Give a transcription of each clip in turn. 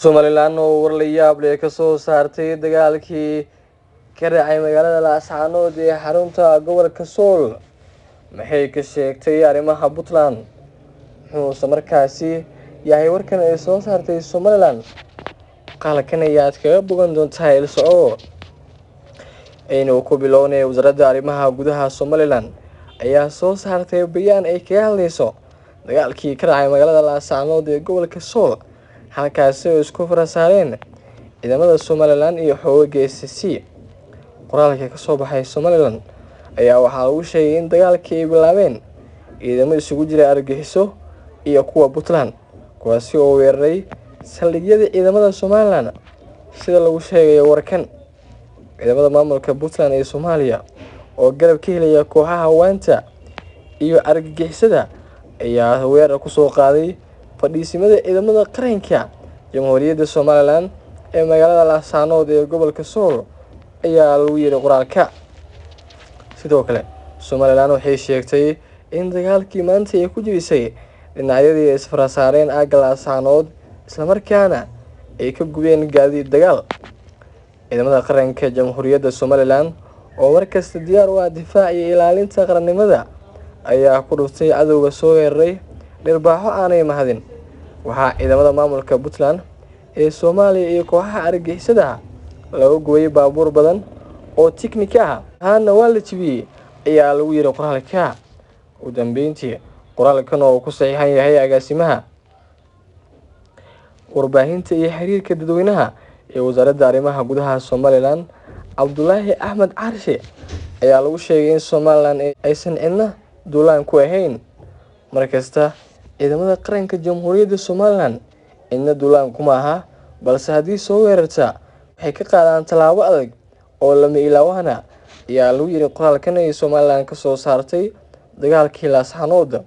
Somaliland oo war la yaab leh ka soo saartay dagaalkii ka dhacay magaalada Laascaanood ee xarunta gobolka Sool. Maxay ka sheegtay arrimaha Puntland? Muxuu markaasi yahay warkan ay soo saartay Somaliland? Qalkan ayaad kaga bogan doontaa ilsoco aynu ku bilownay wasaaradda arrimaha gudaha Somaliland ayaa soo saartay bayaan ay kaga hadlayso dagaalkii ka dhacay magaalada Laascaanood ee gobolka Sool. halkaasi oo isku farasaareen ciidamada Somaliland iyo xoogga SSC. qoraalka ka soo baxay Somaliland ayaa waxaa lagu sheegay in dagaalkii ay bilaabeen ciidamo isugu jira argagixiso iyo kuwa Puntland, kuwaasi oo weeraray saldhigyada ciidamada Somaliland. sida lagu sheegay warkan, ciidamada maamulka Puntland ee Soomaaliya oo garab ka helaya kooxaha hawaanta iyo argagixisada ayaa weerar ku soo qaaday fadhiisimada ciidamada qaranka Jamhuuriyadda Somaliland ee magaalada Laascaanood ee gobolka Sool ayaa lagu yiri qoraalka. sidoo kale Somaliland waxay sheegtay in dagaalkii maanta ay ku jibisay dhinacyadii isfarasaareen aagga Laascaanood, isla markaana ay ka gubeen gaadiid dagaal. ciidamada qaranka Jamhuuriyadda Somaliland oo markasta diyaar u ah difaaca iyo ilaalinta qarannimada ayaa ku dhuftay cadowga soo weeraray dhirbaaxo aanay mahadin. waxaa ciidamada maamulka Puntland ee Soomaaliya iyo kooxaha argagixisada lagu gubay baabuur badan oo tiknika ah, ahaana waa la jibiyey ayaa lagu yiri qoraalka. ugu dambeyntii, qoraalkan oo ku saxiixan yahay agaasimaha warbaahinta iyo xiriirka dadweynaha ee wasaaradda arrimaha gudaha Somaliland, Cabdulaahi Axmed Carshe, ayaa lagu sheegay in Somaliland aysan cidna duulaan ku ahayn. markasta ciidamada qaranka Jamhuuriyadda Somaliland cidna duulaan kuma aha, balse haddii soo weerarta waxay ka qaadaan tallaabo adag oo lama ilaawana ayaa lagu yiri qoraalkan ay Somaliland ka soo saartay dagaalkii Laascaanood.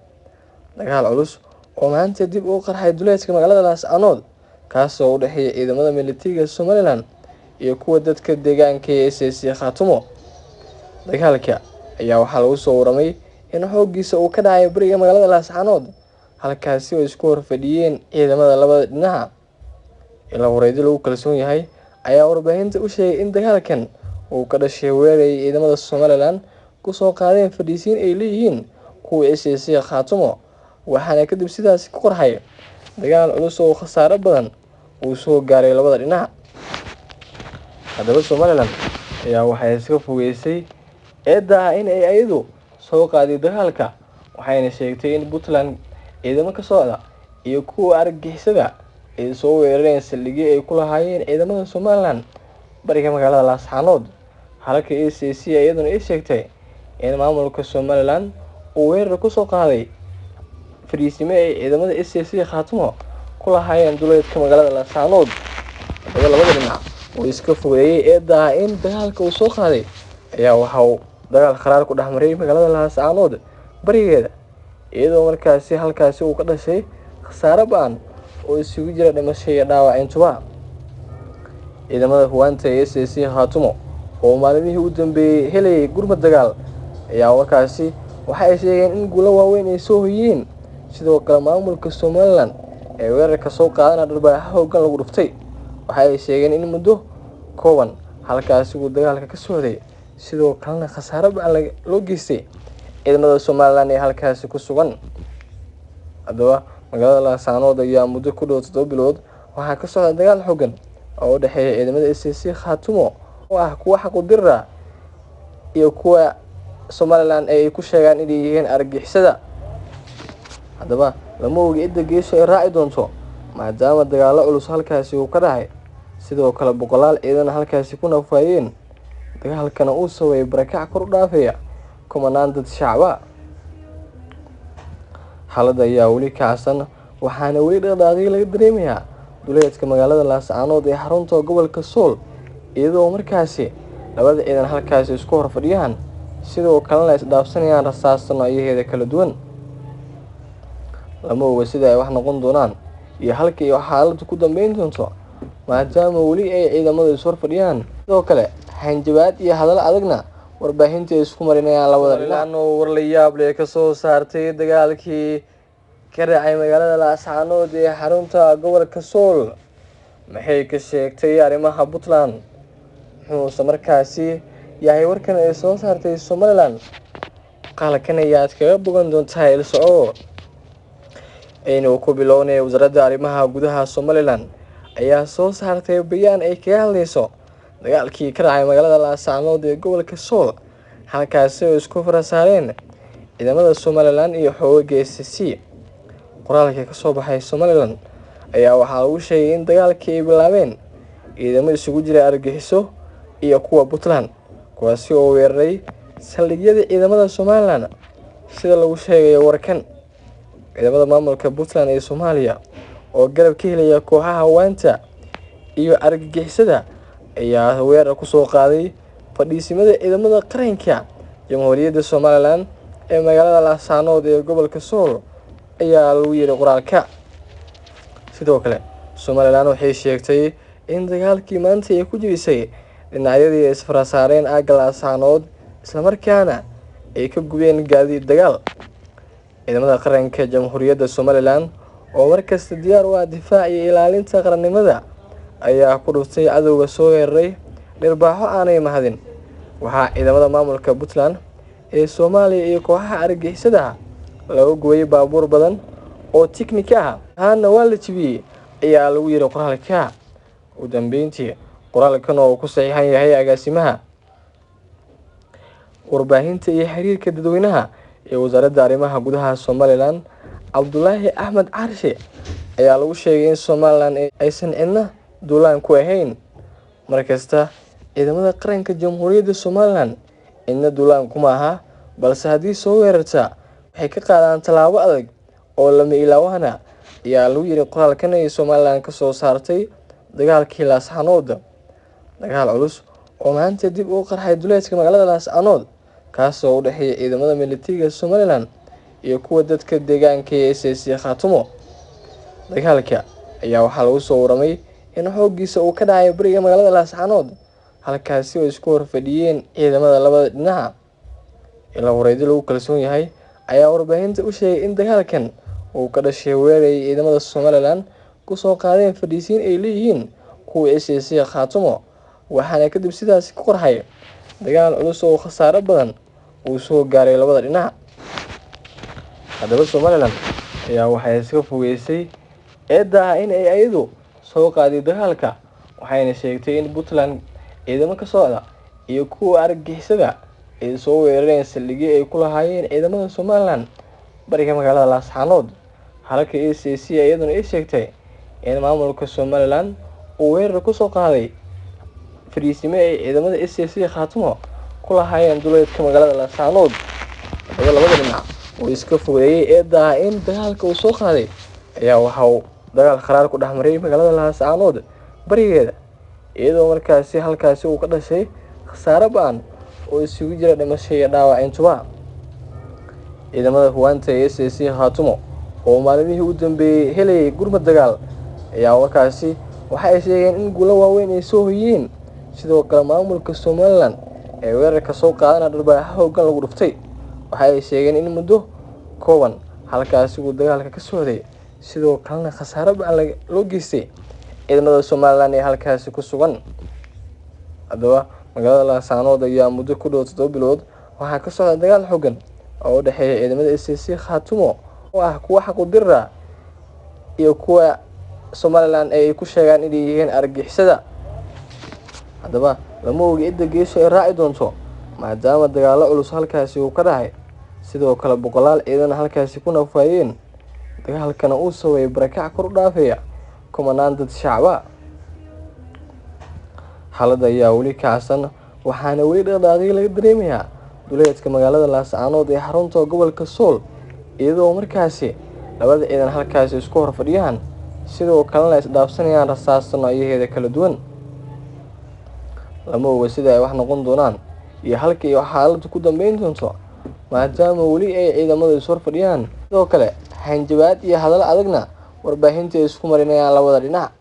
dagaal culus oo maanta dib u qarxay duleedka magaalada Laascaanood, kaas oo u dhexeeya ciidamada militariga Somaliland iyo kuwa dadka deegaanka ee SSC Khaatumo. dagaalka ayaa waxaa lagu soo waramay in xooggiisa uu ka dhacay bariga magaalada Laascaanood, halkaasi oo isku horfadhiyeen ciidamada labada dhinac. ilaa wareedyo lagu kalsoon yahay ayaa warbaahinta u sheegay in dagaalkan uu ka dhashay weerar ay ciidamada Somaliland ku soo qaadeen fadhiisiin ay leeyihiin kuwa SSC Khaatumo, waxaana kadib sidaas ku qarxay dagaal culus oo khasaare badan uu soo gaaray labada dhinac. haddaba Somaliland ayaa waxay iska fogeysay eedda in ay ayadu soo qaaday dagaalka, waxayna sheegtay in Puntland ciidamo ka socda iyo kuwa argagixisada ay soo weerareen saldhigyo ay ku lahaayeen ciidamada Somaliland bariga magaalada Laascaanood, halka SSC iyaduna ay sheegtay in maamulka Somaliland uu weerar ku soo qaaday fadhiisimo ay ciidamada SSC Khaatumo ku lahaayeen duleedka magaalada Laascaanood. labada dhinac oo iska fogeeyay eedda in dagaalka uu soo qaaday ayaa waxa uu dagaal qaraar ku dhexmaray magaalada Laascaanood barigeeda, iyadoo markaasi halkaasi uu ka dhashay khasaare ba'an oo isugu jira dhimasho iyo dhaawac intuba. ciidamada hawaanta ee SSC Khaatumo oo maalmihii u dambeeyay helay gurmad dagaal ayaa warkaasi waxa ay sheegeen in guulo waaweyn ay soo hoyeen. sidoo kale maamulka Somaliland ee weerarka soo qaadana dhirbaaxo hoggaan lagu dhuftay. waxa ay sheegeen in muddo kooban halkaasi uu dagaalka ka socday, sidoo kalena khasaare ba'an loo geystay ciidamada Somaliland ee halkaasi ku sugan. haddaba magaalada Laascaanood ayaa muddo ku dhow 7 bilood waxaa ka socda dagaal xooggan oo u dhexeeya ciidamada SSC Khaatumo oo ah kuwa xaq u dirra iyo kuwa Somaliland ay ku sheegaan inay yihiin argagixisada. haddaba lama oga cidda geeso ay raaci doonto, maadaama dagaalo culus halkaasi uu ka dhacay, sidoo kale boqolaal ciidan halkaasi ku nafaayeen. dagaalkana uu sababay barakac kor u dhaafaya kumanaan dad shacaba. xaaladda ayaa weli kacsan, waxaana weli dhaqdhaqaaqyo laga dareemayaa duleedka magaalada Laascaanood ee xarunta gobolka Sool, iyadoo markaasi labada ciidan halkaasi isku horfadhiyaan, sidoo kalena isdhaafsanayaan rasaasta noocyadeeda kala duwan. lama oga sida ay wax noqon doonaan iyo halka ay xaaladdu ku dambeyn doonto, maadaama weli ay ciidamadu is horfadhiyaan. sidoo kale hanjabaad iyo hadal adagna warbaahinta isku marinayaan labada dhinac. war la yaab leh ka soo saartay dagaalkii ka dhacay magaalada Laascaanood ee xarunta gobolka Sool. maxay ka sheegtay arrimaha Puntland muxuuse markaasi yahay warkan ay soo saartay Somaliland qalkan ayaad kaga bogan doontaa il soco aynu ku bilownay wasaaradda arrimaha gudaha Somaliland ayaa soo saartay bayaan ay kaga hadlayso dagaalkii ka dhacay magaalada Laascaanood ee gobolka Sool halkaas oo isku farasaareen ciidamada Somaliland iyo xoogga SSC qoraalka ka soo baxay Somaliland ayaa waxaa lagu sheegay in dagaalkii ay bilaabeen ciidamo isugu jira argagixiso iyo kuwa Puntland kuwaasi oo weeraray saldhigyada ciidamada Somaliland sida lagu sheegay warkan ciidamada maamulka Puntland ee Soomaaliya oo garab ka helaya kooxaha waanta iyo argagixisada ayaa weerar ku soo qaaday fadhiisimada ciidamada qaranka Jamhuuriyadda Somaliland ee magaalada Laascaanood ee gobolka Sool ayaa lagu yiri qoraalka sidoo kale Somaliland waxay sheegtay in dagaalkii maanta ay ku jirisay dhinacyadii ay isfarasaareen aagga Laascaanood isla markaana ay ka gubeen gaadiid dagaal ciidamada qaranka Jamhuuriyadda Somaliland oo markasta diyaar u ah difaac iyo ilaalinta qarannimada ayaa ku dhuftay cadowga soo weeraray dhirbaaxo aanay mahadin waxaa ciidamada maamulka Puntland ee Soomaaliya iyo kooxaha argagixisada lagu gooyay baabuur badan oo tiknik ah waa la jibiyay ayaa lagu yiri qoraalka ugu dambeyntii qoraalkan oo ku saxiixan yahay agaasimaha warbaahinta iyo xiriirka dadweynaha ee wasaaradda arrimaha gudaha Somaliland Cabdulaahi Axmed Carshe ayaa lagu sheegay in Somaliland aysan cidna duulaan ku ahayn markasta ciidamada qaranka Jamhuuriyadda Somaliland cidna duulaan kuma aha balse haddii soo weerarta waxay ka qaadaan tallaabo adag oo lama ilaawana ayaa lagu yiri qoraalkan ay Somaliland ka soo saartay dagaalkii Laascaanood dagaal culus oo maanta dib u qarxay duleedka magaalada Laascaanood kaas oo u dhaxeeyay ciidamada militariga Somaliland iyo kuwa dadka deegaanka ee SSC Khaatumo dagaalka ayaa waxaa lagu soo waramay in xooggiisa uu ka dhacay bariga magaalada Laascaanood halkaasi oo isku horfadhiyeen ciidamada labada dhinac ilaa wareedyo lagu kalsoon yahay ayaa warbaahinta u sheegay in dagaalkan uu ka dhashay weerar ay ciidamada Somaliland ku soo qaadeen fadhiisiin ay leeyihiin kuwa SSC Khaatumo waxaana kadib sidaas ku qorxay dagaal culus oo khasaare badan uu soo gaaray labada dhinac haddaba Somaliland ayaa waxay iska fogeysay eedda in ay ayadu soo qaaday dagaalka waxayna sheegtay in Puntland ciidamo ka socda iyo kuwa argagixisada ay soo weerareen saldhigyada ay ku lahaayeen ciidamada Somaliland bariga magaalada Laascaanood halka SSC iyaduna ay sheegtay in maamulka Somaliland uu weerar ku soo qaaday fariisimo ay ciidamada SSC Khaatumo ku lahaayeen duleedka magaalada Laascaanood labada dhinac oo iska fogeeyay eedda in dagaalka uu soo qaaday ayaa waxa uu dagaal qaraar ku dhaxmaray magaalada Laascaanood barigeeda iyadoo markaasi halkaasi uu ka dhashay khasaare ba'an oo isugu jira dhimasho iyo dhaawac intuba ciidamada huwaanta ee SSC Khaatumo oo maalmihii u dambeeyay helay gurmad dagaal ayaa warkaasi waxa ay sheegeen in guulo waaweyn ay soo hoyeen sidoo kale maamulka Somaliland ee weerarka soo qaadana dhirbaaxo hoggaan lagu dhuftay waxa ay sheegeen in muddo kooban halkaasi uu dagaalka ka socday sidoo kalena khasaare ba'an loo geystay ciidamada Somaliland ee halkaasi ku sugan haddaba magaalada Laascaanood ayaa muddo ku dhow 7 bilood waxaa ka socda dagaal xooggan oo u dhaxeeya ciidamada SSC Khaatumo oo ah kuwa xaq u dirra iyo kuwa Somaliland ay ku sheegaan inay yihiin argagixisada haddaba lama oga cidda geesho ay raaci doonto maadaama dagaalo culus halkaasi uu ka dhacay sidoo kale boqolaal ciidan halkaasi ku nafaayeen dagaalkana uu sababay barakac kor u dhaafaya kumanaan dad shacaba xaaladda ayaa weli kacsan waxaana weli dhaqdhaqaaqyo laga dareemayaa duleedka magaalada Laascaanood ee xarunta gobolka Sool iyadoo markaasi labada ciidan halkaasi isku hor fadhiyaan sidoo kalena isdhaafsanayaan rasaasta noocyadeeda kala duwan lama oga sida ay wax noqon doonaan iyo halka ay xaaladdu ku dambeyn doonto maadaama weli ay ciidamadu is hor fadhiyaan sidoo kale hanjabaad iyo hadal adagna warbaahinta isku marinayaan labada dhinac